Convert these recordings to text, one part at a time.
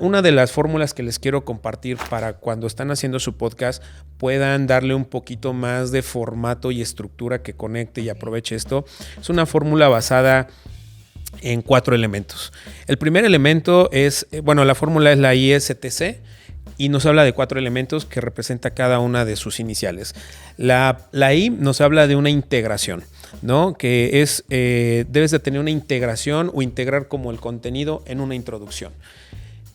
Una de las fórmulas que les quiero compartir para cuando están haciendo su podcast puedan darle un poquito más de formato y estructura que conecte y aproveche esto, es una fórmula basada en 4 elementos. El primer elemento es, la fórmula es la ISTC y nos habla de 4 elementos que representa cada una de sus iniciales. La I nos habla de una integración, ¿no? Que es, debes de tener una integración o integrar como el contenido en una introducción.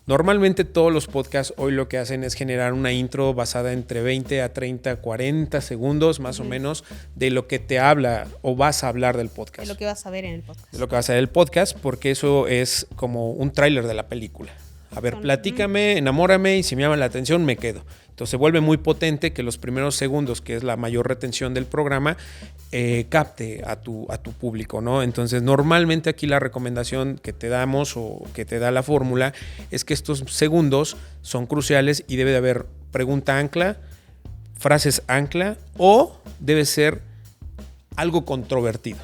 Normalmente todos los podcasts hoy lo que hacen es generar una intro basada entre 20 a 30, 40 segundos más o menos de lo que te habla o vas a hablar del podcast. De lo que vas a ver en el podcast. De lo que vas a ver en el podcast, porque eso es como un tráiler de la película. A ver, platícame, enamórame y si me llama la atención me quedo. Entonces se vuelve muy potente que los primeros segundos, que es la mayor retención del programa, capte a tu público, ¿no? Entonces normalmente aquí la recomendación que te damos o que te da la fórmula es que estos segundos son cruciales y debe de haber pregunta ancla, frases ancla o debe ser algo controvertido.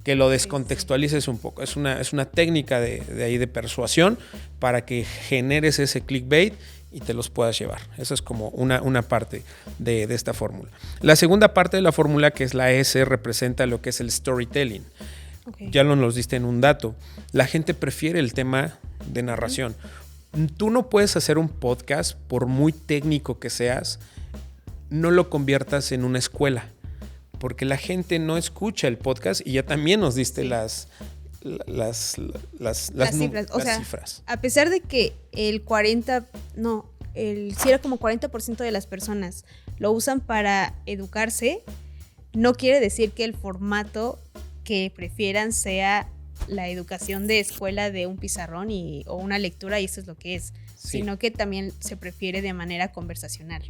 Que lo descontextualices un poco. Es una técnica de ahí de persuasión para que generes ese clickbait y te los puedas llevar. Esa es como una parte de esta fórmula. La segunda parte de la fórmula, que es la S, representa lo que es el storytelling. Okay. Ya nos diste en un dato. La gente prefiere el tema de narración. Tú no puedes hacer un podcast, por muy técnico que seas, no lo conviertas en una escuela. Porque la gente no escucha el podcast y ya también nos diste las cifras. O sea, a pesar de que si era como 40% de las personas lo usan para educarse, no quiere decir que el formato que prefieran sea la educación de escuela de un pizarrón o una lectura y eso es lo que es, sino que también se prefiere de manera conversacional.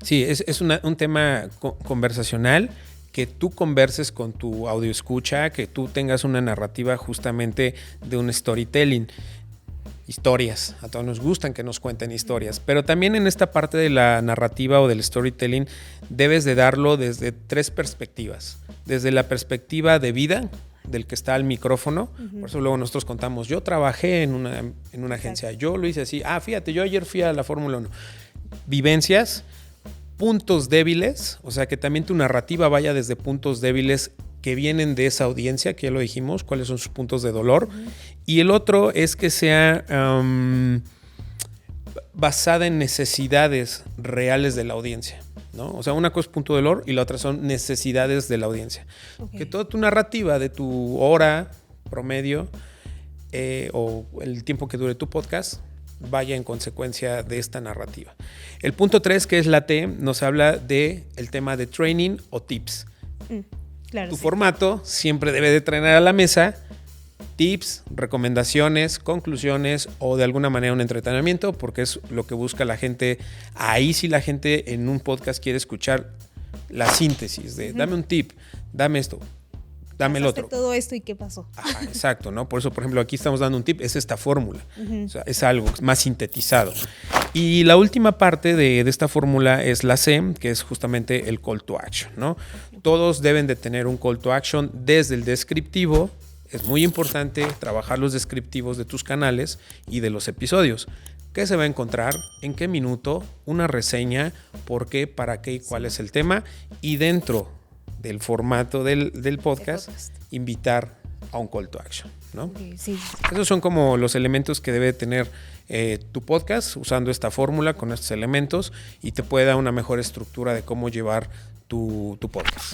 Sí, es un tema conversacional, que tú converses con tu audio escucha, que tú tengas una narrativa justamente de un storytelling. Historias, a todos nos gustan que nos cuenten historias, pero también en esta parte de la narrativa o del storytelling debes de darlo desde 3 perspectivas. Desde la perspectiva de vida del que está al micrófono, por eso luego nosotros contamos, yo trabajé en una agencia, yo lo hice así, fíjate, yo ayer fui a la Fórmula 1. Vivencias, puntos débiles, o sea que también tu narrativa vaya desde puntos débiles que vienen de esa audiencia, que ya lo dijimos, cuáles son sus puntos de dolor. Y el otro es que sea basada en necesidades reales de la audiencia, ¿no? O sea, una cosa es punto de dolor y la otra son necesidades de la audiencia. Okay. Que toda tu narrativa de tu hora promedio o el tiempo que dure tu podcast vaya en consecuencia de esta narrativa. El punto 3, que es la T, nos habla del tema de training o tips. Claro, tu formato siempre debe de traer a la mesa tips, recomendaciones, conclusiones o de alguna manera un entretenimiento, porque es lo que busca la gente. Ahí sí la gente en un podcast quiere escuchar la síntesis de dame un tip, dame esto, dame el otro. Todo esto y qué pasó. Exacto, ¿no? Por eso, por ejemplo, aquí estamos dando un tip, es esta fórmula. O sea, es algo más sintetizado. Y la última parte de esta fórmula es la C, que es justamente el call to action, ¿no? Todos deben de tener un call to action desde el descriptivo. Es muy importante trabajar los descriptivos de tus canales y de los episodios. ¿Qué se va a encontrar? ¿En qué minuto? Una reseña, ¿por qué? ¿Para qué? ¿Cuál es el tema? Y dentro del formato del podcast, invitar a un call to action, ¿no? Sí. Esos son como los elementos que debe tener tu podcast usando esta fórmula con estos elementos y te puede dar una mejor estructura de cómo llevar tu podcast.